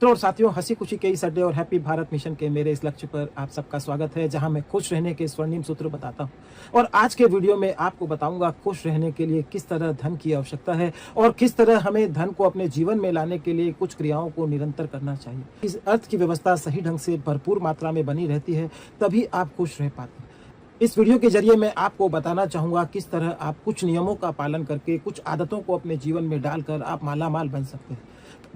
और साथियों, हंसी खुशी के इस अड्डे और हैप्पी भारत मिशन के मेरे इस लक्ष्य पर आप सबका स्वागत है, जहां मैं खुश रहने के स्वर्णिम सूत्र बताता हूं। और आज के वीडियो में आपको बताऊंगा खुश रहने के लिए किस तरह धन की आवश्यकता है और किस तरह हमें धन को अपने जीवन में लाने के लिए कुछ क्रियाओं को निरंतर करना चाहिए। इस अर्थ की व्यवस्था सही ढंग से भरपूर मात्रा में बनी रहती है, तभी आप खुश रह पाते हैं। इस वीडियो के जरिए मैं आपको बताना चाहूंगा किस तरह आप कुछ नियमों का पालन करके कुछ आदतों को अपने जीवन में डालकर आप मालामाल बन सकते हैं।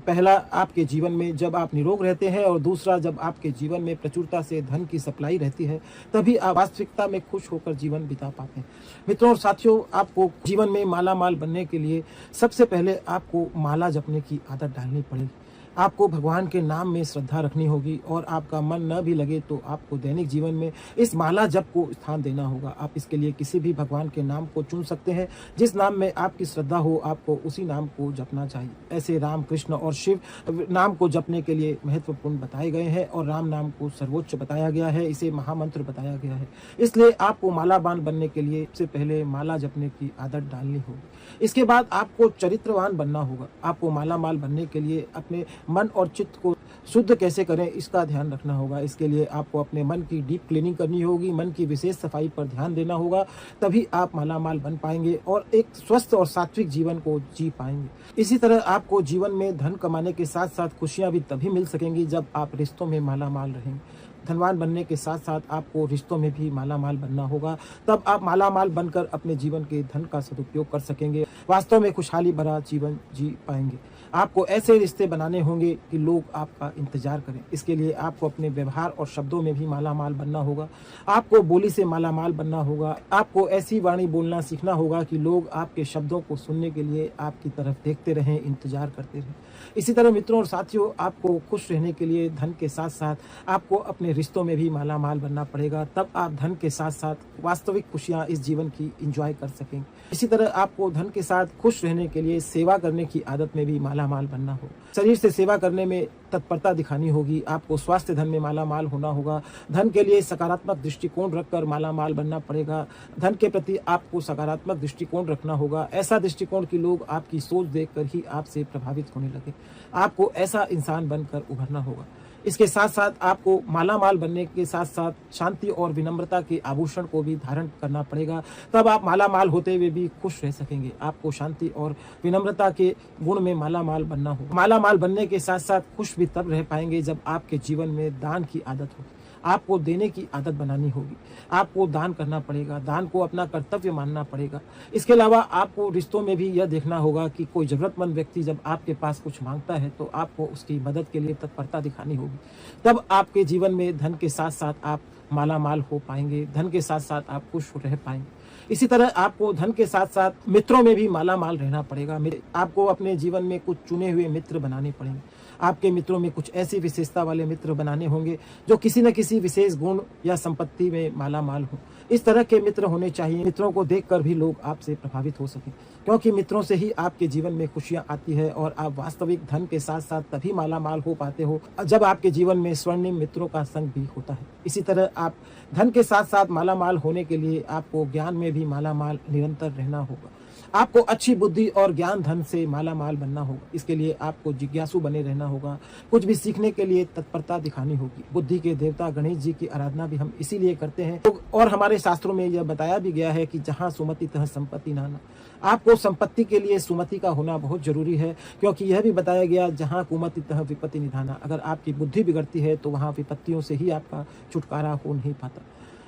पहला, आपके जीवन में जब आप निरोग रहते हैं, और दूसरा, जब आपके जीवन में प्रचुरता से धन की सप्लाई रहती है, तभी आप वास्तविकता में खुश होकर जीवन बिता पाते हैं। मित्रों और साथियों, आपको जीवन में मालामाल बनने के लिए सबसे पहले आपको माला जपने की आदत डालनी पड़ेगी। आपको भगवान के नाम में श्रद्धा रखनी होगी, और आपका मन न भी लगे तो आपको दैनिक जीवन में इस माला जप को स्थान देना होगा। आप इसके लिए किसी भी भगवान के नाम को चुन सकते हैं। जिस नाम में आपकी श्रद्धा हो, आपको उसी नाम को जपना चाहिए। ऐसे राम, कृष्ण और शिव नाम को जपने के लिए महत्वपूर्ण बताए गए हैं, और राम नाम को सर्वोच्च बताया गया है, इसे महामंत्र बताया गया है। इसलिए आपको मालावान बनने के लिए सबसे पहले माला जपने की आदत डालनी होगी। इसके बाद आपको चरित्रवान बनना होगा। आपको मालामाल बनने के लिए अपने मन और चित्त को शुद्ध कैसे करें, इसका ध्यान रखना होगा। इसके लिए आपको अपने मन की डीप क्लीनिंग करनी होगी, मन की विशेष सफाई पर ध्यान देना होगा, तभी आप मालामाल बन पाएंगे और एक स्वस्थ और सात्विक जीवन को जी पाएंगे। इसी तरह आपको जीवन में धन कमाने के साथ साथ खुशियां भी तभी मिल सकेंगी जब आप रिश्तों में मालामाल रहेंगे। धनवान बनने के साथ साथ आपको रिश्तों में भी मालामाल बनना होगा, तब आप मालामाल बनकर अपने जीवन के धन का सदुपयोग कर सकेंगे, वास्तव में खुशहाली भरा जीवन जी पाएंगे। आपको ऐसे रिश्ते बनाने होंगे कि लोग आपका इंतजार करें। इसके लिए आपको अपने व्यवहार और शब्दों में भी मालामाल बनना होगा। आपको बोली से मालामाल बनना होगा। आपको ऐसी वाणी बोलना सीखना होगा कि लोग आपके शब्दों को सुनने के लिए आपकी तरफ देखते रहें, इंतजार करते रहें। इसी तरह मित्रों और साथियों, आपको खुश रहने के लिए धन के साथ साथ आपको अपने रिश्तों में भी मालामाल बनना पड़ेगा, तब आप धन के साथ साथ वास्तविक खुशियां इस जीवन की एंजॉय कर सकेंगे। इसी तरह आपको धन के साथ खुश रहने के लिए सेवा करने की आदत में भी मालामाल बनना हो। शरीर से सेवा करने में तत्परता दिखानी होगी। आपको स्वास्थ्य धन में मालामाल होना होगा। धन के लिए सकारात्मक दृष्टिकोण रखकर मालामाल बनना पड़ेगा। धन के प्रति आपको सकारात्मक दृष्टिकोण रखना होगा, ऐसा दृष्टिकोण कि लोग आपकी सोच देखकर ही आपसे प्रभावित होने लगे। आपको ऐसा इंसान बनकर उभरना होगा। इसके साथ साथ आपको मालामाल बनने के साथ साथ शांति और विनम्रता के आभूषण को भी धारण करना पड़ेगा, तब आप मालामाल होते हुए भी खुश रह सकेंगे। आपको शांति और विनम्रता के गुण में मालामाल बनना होगा। मालामाल बनने के साथ साथ खुश भी तब रह पाएंगे जब आपके जीवन में दान की आदत होगी। आपको देने की आदत बनानी होगी। आपको दान करना पड़ेगा, दान को अपना कर्तव्य मानना पड़ेगा। इसके अलावा आपको रिश्तों में भी यह देखना होगा कि कोई जरूरतमंद व्यक्ति जब आपके पास कुछ मांगता है तो आपको उसकी मदद के लिए तत्परता दिखानी होगी। तब आपके जीवन में धन के साथ साथ आप मालामाल हो पाएंगे, धन के साथ साथ आप खुश रह पाएंगे। इसी तरह आपको धन के साथ साथ मित्रों में भी मालामाल रहना पड़ेगा। आपको अपने जीवन में कुछ चुने हुए मित्र बनाने पड़ेंगे। आपके मित्रों में कुछ ऐसी विशेषता वाले मित्र बनाने होंगे जो किसी न किसी विशेष गुण या संपत्ति में मालामाल हो। इस तरह के मित्र होने चाहिए। मित्रों को देखकर भी लोग आपसे प्रभावित हो सकें, क्योंकि मित्रों से ही आपके जीवन में खुशियां आती है, और आप वास्तविक धन के साथ साथ तभी मालामाल हो पाते हो जब आपके जीवन में स्वर्णिम मित्रों का संग भी होता है। इसी तरह आप धन के साथ साथ मालामाल होने के लिए आपको ज्ञान में भी मालामाल निरंतर रहना होगा। आपको अच्छी बुद्धि और ज्ञान धन से मालामाल बनना होगा। इसके लिए आपको जिज्ञासु बने रहना होगा। कुछ भी सीखने के लिए तत्परता दिखानी होगी। बुद्धि के देवता गणेश जी की आराधना भी हम इसीलिए करते हैं, और हमारे शास्त्रों में यह बताया भी गया है कि जहाँ सुमति तहाँ संपत्ति नाना। आपको संपत्ति के लिए सुमति का होना बहुत जरूरी है, क्योंकि यह भी बताया गया जहाँ कुमति तहाँ विपत्ति निधाना। अगर आपकी बुद्धि बिगड़ती है तो वहाँ विपत्तियों से ही आपका छुटकारा हो नहीं पाता।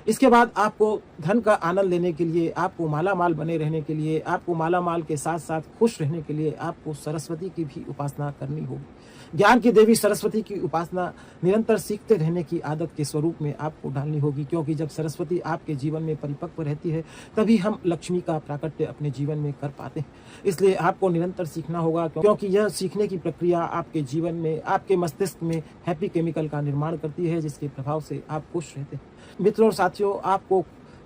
इसके बाद आपको धन का आनंद लेने के लिए, आपको मालामाल बने रहने के लिए, आपको मालामाल के साथ साथ खुश रहने के लिए आपको सरस्वती की भी उपासना करनी होगी। ज्ञान की देवी सरस्वती की उपासना निरंतर सीखते रहने की आदत के स्वरूप में आपको डालनी होगी, क्योंकि जब सरस्वती आपके जीवन में परिपक्व रहती है तभी हम लक्ष्मी का प्राकट्य अपने जीवन में कर पाते हैं। इसलिए आपको निरंतर सीखना होगा, क्योंकि यह सीखने की प्रक्रिया आपके जीवन में, आपके मस्तिष्क में हैप्पी केमिकल का निर्माण करती है, जिसके प्रभाव से आप खुश रहते हैं। मित्रों और साथियों, आपको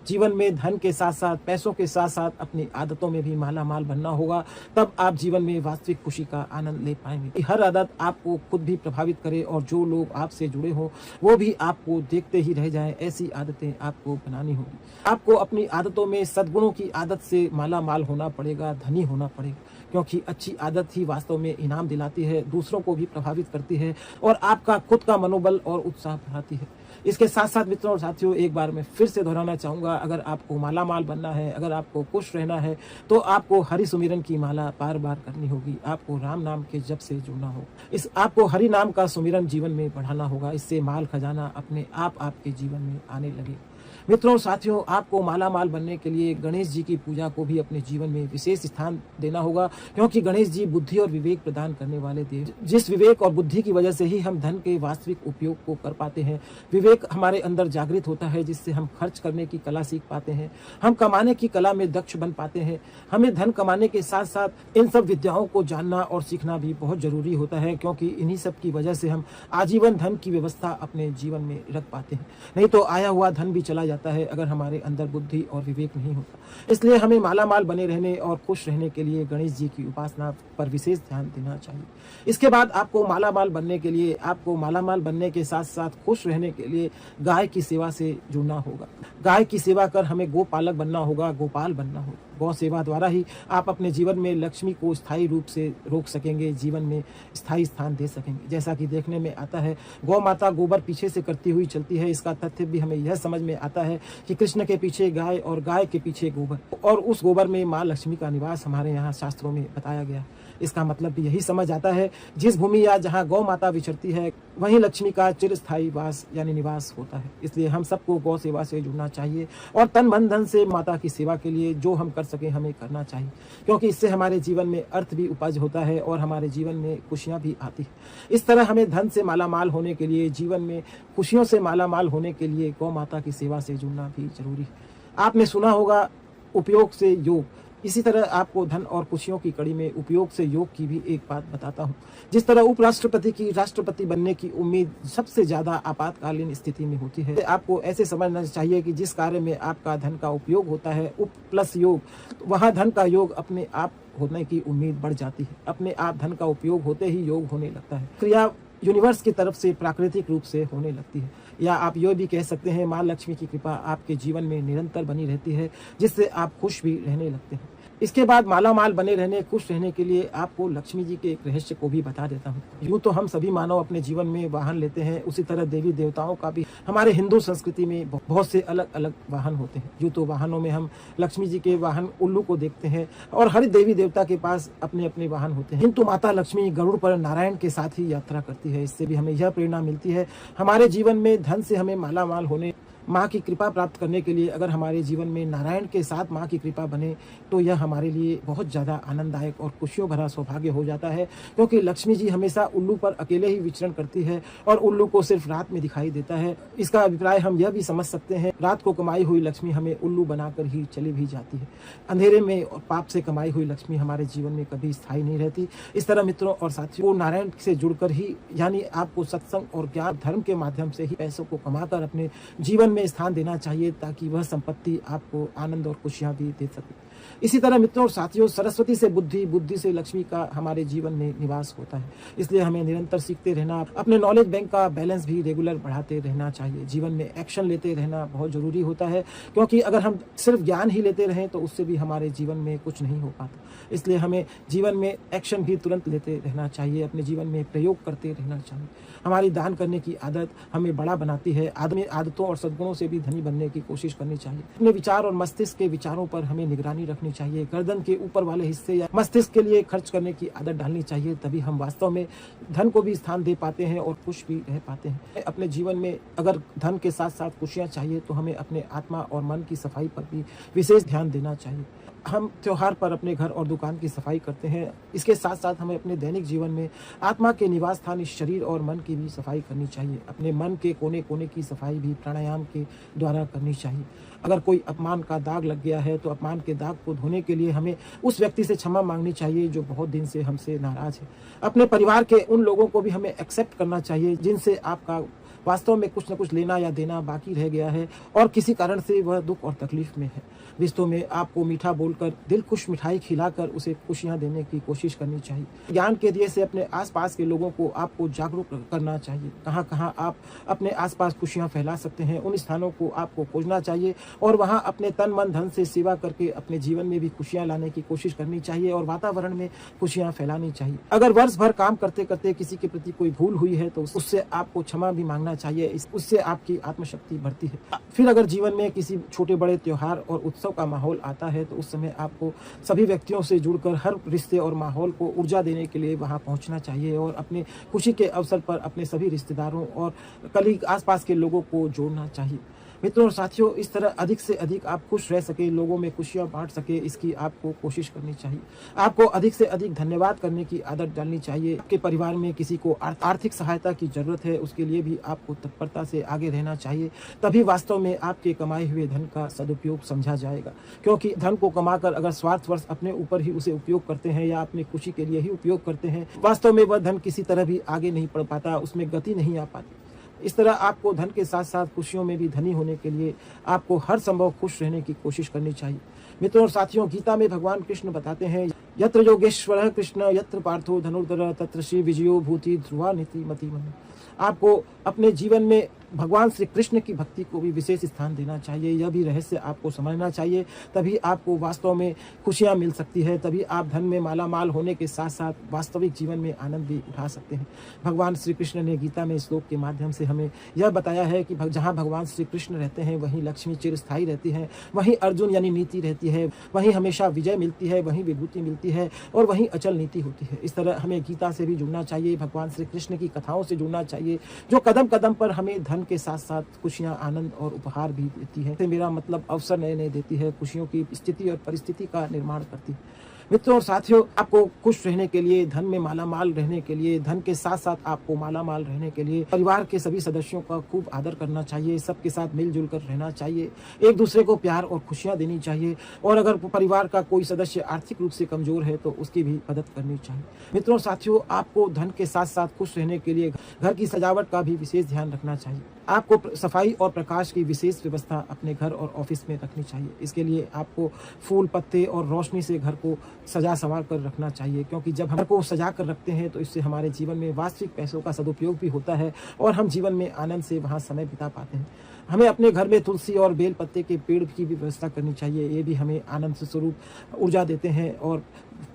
जीवन में धन के साथ साथ, पैसों के साथ साथ अपनी आदतों में भी मालामाल बनना होगा, तब आप जीवन में वास्तविक खुशी का आनंद ले पाएंगे। हर आदत आपको खुद भी प्रभावित करे और जो लोग आपसे जुड़े हो वो भी आपको देखते ही रह जाएं, ऐसी आदतें आपको बनानी होगी। आपको अपनी आदतों में सद्गुणों की आदत से मालामाल होना पड़ेगा, धनी होना पड़ेगा, क्योंकि अच्छी आदत ही वास्तव में इनाम दिलाती है, दूसरों को भी प्रभावित करती है और आपका खुद का मनोबल और उत्साह बढ़ाती है। इसके साथ साथ मित्रों और साथियों, एक बार मैं फिर से दोहराना चाहूँगा, अगर आपको मालामाल बनना है, अगर आपको खुश रहना है, तो आपको हरि सुमिरन की माला बार-बार करनी होगी। आपको राम नाम के जप से जुड़ना होगा। आपको हरि नाम का सुमिरन जीवन में बढ़ाना होगा। इससे माल खजाना अपने आप आपके जीवन में आने लगेगा। मित्रों और साथियों, आपको मालामाल बनने के लिए गणेश जी की पूजा को भी अपने जीवन में विशेष स्थान देना होगा, क्योंकि गणेश जी बुद्धि और विवेक प्रदान करने वाले देव। जिस विवेक और बुद्धि की वजह से ही हम धन के वास्तविक उपयोग को कर पाते हैं। विवेक हमारे अंदर जागृत होता है, जिससे हम खर्च करने की कला सीख पाते हैं, हम कमाने की कला में दक्ष बन पाते हैं। हमें धन कमाने के साथ साथ इन सब विद्याओं को जानना और सीखना भी बहुत जरूरी होता है, क्योंकि इन्हीं सब की वजह से हम आजीवन धन की व्यवस्था अपने जीवन में रख पाते हैं। नहीं तो आया हुआ धन भी चला जाता है अगर हमारे अंदर बुद्धि और विवेक नहीं होता। इसलिए हमें मालामाल बने रहने और खुश रहने के लिए गणेश जी की उपासना पर विशेष ध्यान देना चाहिए। इसके बाद आपको मालामाल बनने के लिए, आपको मालामाल बनने के साथ साथ खुश रहने के लिए गाय की सेवा से जुड़ना होगा। गाय की सेवा कर हमें गोपालक बनना होगा, गोपाल बनना होगा। गौ सेवा द्वारा ही आप अपने जीवन में लक्ष्मी को स्थायी रूप से रोक सकेंगे, जीवन में स्थायी स्थान दे सकेंगे। जैसा कि देखने में आता है, गौ माता गोबर पीछे से करती हुई चलती है। इसका तथ्य भी हमें यह समझ में आता है कि कृष्ण के पीछे गाय और गाय के पीछे गोबर, और उस गोबर में माँ लक्ष्मी का निवास हमारे यहाँ शास्त्रों में बताया गया। इसका मतलब भी यही समझ आता है, जिस भूमि या जहाँ गौ माता विचरती है, वहीं लक्ष्मी का चिरस्थायी वास यानी निवास होता है। इसलिए हम सबको गौ सेवा से जुड़ना चाहिए और तन मन धन से माता की सेवा के लिए जो हम कर सके हमें करना चाहिए, क्योंकि इससे हमारे जीवन में अर्थ भी उपज होता है और हमारे जीवन में खुशियां भी आती है। इस तरह हमें धन से मालामाल होने के लिए, जीवन में खुशियों से मालामाल होने के लिए गौ माता की सेवा से जुड़ना भी जरूरी है। आपने सुना होगा उपयोग से योग, इसी तरह आपको धन और खुशियों की कड़ी में उपयोग से योग की भी एक बात बताता हूँ। जिस तरह उपराष्ट्रपति की राष्ट्रपति बनने की उम्मीद सबसे ज्यादा आपातकालीन स्थिति में होती है, आपको ऐसे समझना चाहिए कि जिस कार्य में आपका धन का उपयोग होता है, उप प्लस योग, तो वहाँ धन का योग अपने आप होने की उम्मीद बढ़ जाती है। अपने आप धन का उपयोग होते ही योग होने लगता है। क्रिया यूनिवर्स की तरफ से प्राकृतिक रूप से होने लगती है, या आप ये भी कह सकते हैं माँ लक्ष्मी की कृपा आपके जीवन में निरंतर बनी रहती है, जिससे आप खुश भी रहने लगते हैं। इसके बाद मालामाल बने रहने, खुश रहने के लिए आपको लक्ष्मी जी के एक रहस्य को भी बता देता हूँ। यूँ तो हम सभी मानव अपने जीवन में वाहन लेते हैं, उसी तरह देवी देवताओं का भी हमारे हिंदू संस्कृति में बहुत से अलग अलग वाहन होते हैं। यूँ तो वाहनों में हम लक्ष्मी जी के वाहन उल्लू को देखते हैं और हर देवी देवता के पास अपने अपने वाहन होते हैं, किंतु माता लक्ष्मी गरुड़ पर नारायण के साथ ही यात्रा करती है। इससे भी हमें यह प्रेरणा मिलती है, हमारे जीवन में धन से हमें मालामाल होने, माँ की कृपा प्राप्त करने के लिए अगर हमारे जीवन में नारायण के साथ माँ की कृपा बने तो यह हमारे लिए बहुत ज़्यादा आनंददायक और खुशियों भरा सौभाग्य हो जाता है, क्योंकि लक्ष्मी जी हमेशा उल्लू पर अकेले ही विचरण करती है और उल्लू को सिर्फ रात में दिखाई देता है। इसका अभिप्राय हम यह भी समझ सकते हैं, रात को कमाई हुई लक्ष्मी हमें उल्लू बनाकर ही चली भी जाती है। अंधेरे में और पाप से कमाई हुई लक्ष्मी हमारे जीवन में कभी स्थायी नहीं रहती। इस तरह मित्रों और साथियों को नारायण से जुड़कर ही, यानी आपको सत्संग और ज्ञान धर्म के माध्यम से ही पैसों को कमाकर अपने जीवन में स्थान देना चाहिए, ताकि वह संपत्ति आपको आनंद और खुशियां भी दे सके। इसी तरह मित्रों और साथियों, सरस्वती से बुद्धि, बुद्धि से लक्ष्मी का हमारे जीवन में निवास होता है। इसलिए हमें निरंतर सीखते रहना, अपने नॉलेज बैंक का बैलेंस भी रेगुलर बढ़ाते रहना चाहिए। जीवन में एक्शन लेते रहना बहुत जरूरी होता है, क्योंकि अगर हम सिर्फ ज्ञान ही लेते रहें तो उससे भी हमारे जीवन में कुछ नहीं हो पाता। इसलिए हमें जीवन में एक्शन भी तुरंत लेते रहना चाहिए, अपने जीवन में प्रयोग करते रहना चाहिए। हमारी दान करने की आदत हमें बड़ा बनाती है। आदमी आदतों और सद्गुणों से भी धनी बनने की कोशिश करनी चाहिए। अपने विचार और मस्तिष्क के विचारों पर हमें निगरानी रखनी चाहिए। गर्दन के ऊपर वाले हिस्से या मस्तिष्क के लिए खर्च करने की आदत डालनी चाहिए, तभी हम वास्तव में धन को भी स्थान दे पाते हैं और खुश भी रह पाते हैं। अपने जीवन में अगर धन के साथ साथ खुशियां चाहिए तो हमें अपने आत्मा और मन की सफाई पर भी विशेष ध्यान देना चाहिए। हम त्योहार पर अपने घर और दुकान की सफाई करते हैं, इसके साथ साथ हमें अपने दैनिक जीवन में आत्मा के निवास स्थान इस शरीर और मन की भी सफाई करनी चाहिए। अपने मन के कोने कोने की सफाई भी प्राणायाम के द्वारा करनी चाहिए। अगर कोई अपमान का दाग लग गया है तो अपमान के दाग को धोने के लिए हमें उस व्यक्ति से क्षमा मांगनी चाहिए जो बहुत दिन से हमसे नाराज है। अपने परिवार के उन लोगों को भी हमें एक्सेप्ट करना चाहिए जिनसे आपका वास्तव में कुछ न कुछ लेना या देना बाकी रह गया है और किसी कारण से वह दुख और तकलीफ में है। रिश्तों में आपको मीठा बोलकर, दिल खुश मिठाई खिलाकर उसे खुशियां देने की कोशिश करनी चाहिए। ज्ञान के दिए से अपने आसपास के लोगों को आपको जागरूक करना चाहिए। कहाँ कहाँ आप अपने आसपास खुशियां फैला सकते हैं, उन स्थानों को आपको खोजना चाहिए और वहाँ अपने तन मन धन से सेवा करके अपने जीवन में भी खुशियां लाने की कोशिश करनी चाहिए और वातावरण में खुशियां फैलानी चाहिए। अगर वर्ष भर काम करते करते किसी के प्रति कोई भूल हुई है तो उससे आपको क्षमा भी मांगना चाहिए, उससे आपकी आत्मशक्ति बढ़ती है। फिर अगर जीवन में किसी छोटे बड़े त्योहार और उत्सव का माहौल आता है तो उस समय आपको सभी व्यक्तियों से जुड़कर हर रिश्ते और माहौल को ऊर्जा देने के लिए वहां पहुंचना चाहिए और अपने खुशी के अवसर पर अपने सभी रिश्तेदारों और कलीग आसपास के लोगों को जोड़ना चाहिए। मित्रों और साथियों, इस तरह अधिक से अधिक आप खुश रह सके, लोगों में खुशियां बांट सके, इसकी आपको कोशिश करनी चाहिए। आपको अधिक से अधिक धन्यवाद करने की आदत डालनी चाहिए। आपके परिवार में किसी को आर्थिक सहायता की जरूरत है, उसके लिए भी आपको तत्परता से आगे रहना चाहिए। तभी वास्तव में आपके कमाए हुए धन का सदुपयोग समझा जाएगा, क्योंकि धन को कमाकर अगर स्वार्थवश अपने ऊपर ही उसे उपयोग करते हैं या अपनी खुशी के लिए ही उपयोग करते हैं, वास्तव में वह धन किसी तरह भी आगे नहीं बढ़ पाता, उसमें गति नहीं आ पाती। इस तरह आपको धन के साथ साथ खुशियों में भी धनी होने के लिए आपको हर संभव खुश रहने की कोशिश करनी चाहिए। मित्रों और साथियों, गीता में भगवान कृष्ण बताते हैं, यत्र योगेश्वर कृष्ण यत्र पार्थो धनुर्धर तत्र श्री विजयो भूति ध्रुवा नीति मति मन। आपको अपने जीवन में भगवान श्री कृष्ण की भक्ति को भी विशेष स्थान देना चाहिए। यह भी रहस्य आपको समझना चाहिए, तभी आपको वास्तव में खुशियां मिल सकती है। तभी आप धन में मालामाल होने के साथ साथ वास्तविक जीवन में आनंद भी उठा सकते हैं। भगवान श्री कृष्ण ने गीता में श्लोक के माध्यम से हमें यह बताया है कि जहाँ भगवान श्री कृष्ण रहते हैं वहीं लक्ष्मी चिरस्थायी रहती है, वहीं अर्जुन यानी नीति रहती है, वहीं हमेशा विजय मिलती है, वहीं विभूति मिलती है और वहीं अचल नीति होती है। इस तरह हमें गीता से भी जुड़ना चाहिए, भगवान श्री कृष्ण की कथाओं से जुड़ना चाहिए, जो कदम कदम पर हमें धन के साथ साथ खुशियां, आनंद और उपहार भी देती है। मेरा मतलब अवसर नए नए देती है, खुशियों की स्थिति और परिस्थिति का निर्माण करती है। मित्रों और साथियों, आपको खुश रहने के लिए, धन में मालामाल रहने के लिए, धन के साथ साथ आपको मालामाल रहने के लिए परिवार के सभी सदस्यों का खूब आदर करना चाहिए, सबके साथ मिलजुल कर रहना चाहिए, एक दूसरे को प्यार और खुशियां देनी चाहिए और अगर परिवार का कोई सदस्य आर्थिक रूप से कमजोर है तो उसकी भी मदद करनी चाहिए। मित्रों और साथियों, आपको धन के साथ साथ खुश रहने के लिए घर की सजावट का भी विशेष ध्यान रखना चाहिए। आपको सफाई और प्रकाश की विशेष व्यवस्था अपने घर और ऑफिस में रखनी चाहिए। इसके लिए आपको फूल, पत्ते और रोशनी से घर को सजा संवार कर रखना चाहिए, क्योंकि जब हम घर को सजा कर रखते हैं तो इससे हमारे जीवन में वास्तविक पैसों का सदुपयोग भी होता है और हम जीवन में आनंद से वहाँ समय बिता पाते हैं। हमें अपने घर में तुलसी और बेल पत्ते के पेड़ की भी व्यवस्था करनी चाहिए। ये भी हमें आनंद से स्वरूप ऊर्जा देते हैं और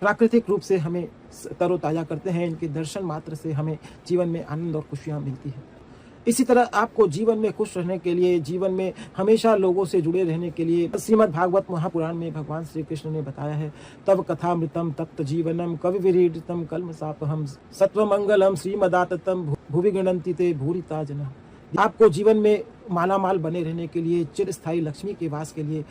प्राकृतिक रूप से हमें तरोताजा करते हैं। इनके दर्शन मात्र से हमें जीवन में आनंद और खुशियाँ मिलती है। इसी तरह आपको जीवन में खुश रहने के लिए, जीवन में हमेशा लोगों से जुड़े रहने के लिए श्रीमद् भागवत महापुराण में भगवान श्री कृष्ण ने बताया है, तब कथामृतम तप्त जीवनम कवि विरीडितम कल्मषापहम सत्वमंगलम श्रीमदाततम भुवि गणन्ति ते भूरिता जना। आपको जीवन में मालामाल बने रहने के लिए, चिरस्थायी लक्ष्मी के वास के लिए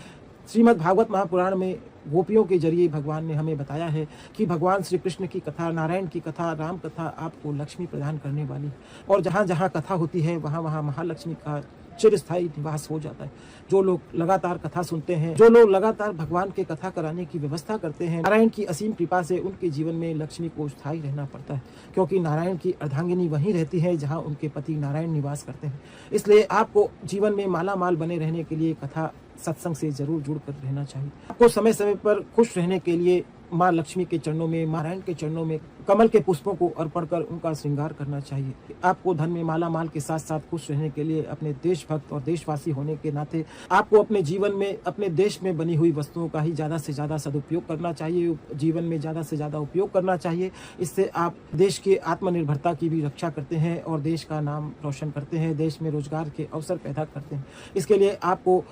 श्रीमद् भागवत महापुराण में गोपियों के जरिए भगवान ने हमें बताया है कि भगवान श्री कृष्ण की कथा, नारायण की कथा, राम कथा आपको लक्ष्मी प्रदान करने वाली और जहाँ जहाँ कथा होती है वहाँ वहाँ महालक्ष्मी का चिरस्थायी निवास हो जाता है। जो लोग लगातार कथा सुनते हैं, जो लोग लगातार भगवान के कथा कराने की व्यवस्था करते हैं, नारायण की असीम कृपा से उनके जीवन में लक्ष्मी को स्थायी रहना पड़ता है, क्योंकि नारायण की अर्धांगिनी वहीं रहती है जहाँ उनके पति नारायण निवास करते हैं। इसलिए आपको जीवन में मालामाल बने रहने के लिए कथा, सत्संग से जरूर जुड़कर रहना चाहिए। आपको समय समय पर खुश रहने के लिए माँ लक्ष्मी के चरणों में, नारायण के चरणों में कमल के पुष्पों को अर्पण कर उनका श्रृंगार करना चाहिए। आपको धन में मालामाल के साथ साथ खुश रहने के लिए अपने देशभक्त और देशवासी होने के नाते आपको अपने जीवन में अपने देश में बनी हुई वस्तुओं का ही ज़्यादा से ज़्यादा सदुपयोग करना चाहिए, जीवन में ज़्यादा से ज़्यादा उपयोग करना चाहिए। इससे आप देश के आत्मनिर्भरता की भी रक्षा करते हैं और देश का नाम रोशन करते हैं, देश में रोजगार के अवसर पैदा करते हैं। इसके लिए आपको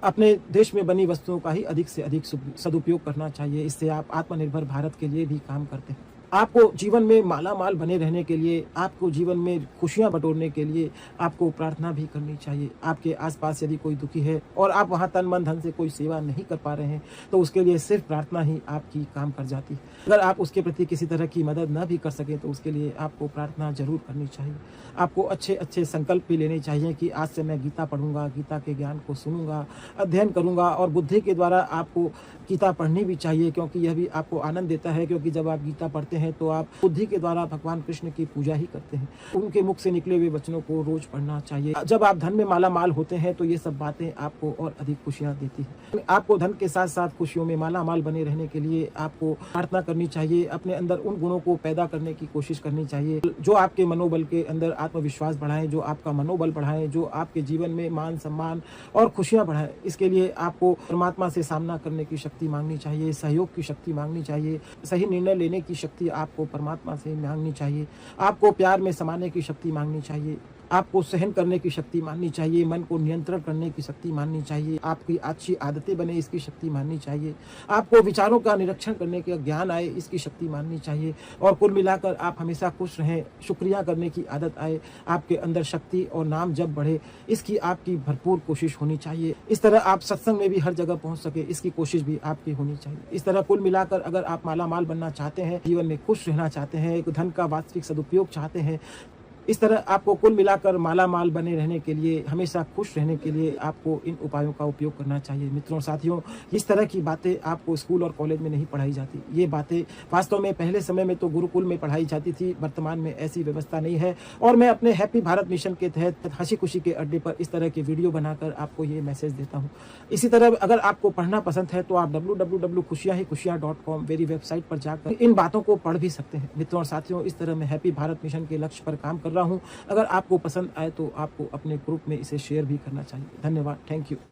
अपने देश में बनी वस्तुओं का ही अधिक से अधिक सदुपयोग करना चाहिए। इससे आप आत्मनिर्भर भारत के लिए भी काम करते हैं। आपको जीवन में मालामाल बने रहने के लिए, आपको जीवन में खुशियां बटोरने के लिए आपको प्रार्थना भी करनी चाहिए। आपके आसपास यदि कोई दुखी है और आप वहां तन मन धन से कोई सेवा नहीं कर पा रहे हैं तो उसके लिए सिर्फ प्रार्थना ही आपकी काम कर जाती है। अगर आप उसके प्रति किसी तरह की मदद न भी कर सके तो उसके लिए आपको प्रार्थना जरूर करनी चाहिए। आपको अच्छे अच्छे संकल्प भी लेने चाहिए कि आज से मैं गीता पढ़ूंगा, गीता के ज्ञान को सुनूंगा, अध्ययन करूंगा और बुद्धि के द्वारा आपको गीता पढ़नी भी चाहिए, क्योंकि यह भी आपको आनंद देता है। क्योंकि जब आप गीता पढ़ते हैं तो आप बुद्धि के द्वारा भगवान कृष्ण की पूजा ही करते हैं। उनके मुख से निकले हुए वचनों को रोज पढ़ना चाहिए। जब आप धन में माला माल होते हैं तो ये सब बातें आपको और अधिक खुशियां देती हैं। आपको धन के साथ साथ खुशियों में माला माल बने रहने के लिए आपको प्रार्थना करनी चाहिए। अपने अंदर उन गुणों को पैदा करने की कोशिश करनी चाहिए जो आपके मनोबल के अंदर आत्मविश्वास बढ़ाएं, जो आपका मनोबल बढ़ाएं, जो आपके जीवन में मान सम्मान और खुशियां बढ़ाएं। इसके लिए आपको परमात्मा से सामना करने की शक्ति मांगनी चाहिए, सहयोग की शक्ति मांगनी चाहिए, सही निर्णय लेने की शक्ति आपको परमात्मा से मांगनी चाहिए, आपको प्यार में समाने की शक्ति मांगनी चाहिए, आपको सहन करने की शक्ति माननी चाहिए, मन को नियंत्रण करने की शक्ति माननी चाहिए, आपकी अच्छी आदतें बने इसकी शक्ति माननी चाहिए, आपको विचारों का निरीक्षण करने का ज्ञान आए इसकी शक्ति माननी चाहिए और कुल मिलाकर आप हमेशा खुश रहें, शुक्रिया करने की आदत आए, आपके अंदर शक्ति और नाम जब बढ़े इसकी आपकी भरपूर कोशिश होनी चाहिए। इस तरह आप सत्संग में भी हर जगह पहुंच सके इसकी कोशिश भी आपकी होनी चाहिए। इस तरह कुल मिलाकर अगर आप माला माल बनना चाहते हैं, जीवन में खुश रहना चाहते हैं, एक धन का वास्तविक सदुपयोग चाहते हैं, इस तरह आपको कुल मिलाकर माला माल बने रहने के लिए, हमेशा खुश रहने के लिए आपको इन उपायों का उपयोग करना चाहिए। मित्रों साथियों, इस तरह की बातें आपको स्कूल और कॉलेज में नहीं पढ़ाई जाती। ये बातें वास्तव में पहले समय में तो गुरुकुल में पढ़ाई जाती थी, वर्तमान में ऐसी व्यवस्था नहीं है और मैं अपने हैप्पी भारत मिशन के तहत हंसी खुशी के अड्डे पर इस तरह के वीडियो बनाकर आपको ये मैसेज देता हूँ। इसी तरह अगर आपको पढ़ना पसंद है तो आप www.खुशियाँ-खुशियाँ.com मेरी वेबसाइट पर जाकर इन बातों को पढ़ भी सकते हैं। मित्रों और साथियों, इस तरह मैं हैप्पी भारत मिशन के लक्ष्य पर काम कर रहा हूं। अगर आपको पसंद आए तो आपको अपने ग्रुप में इसे शेयर भी करना चाहिए। धन्यवाद। Thank you.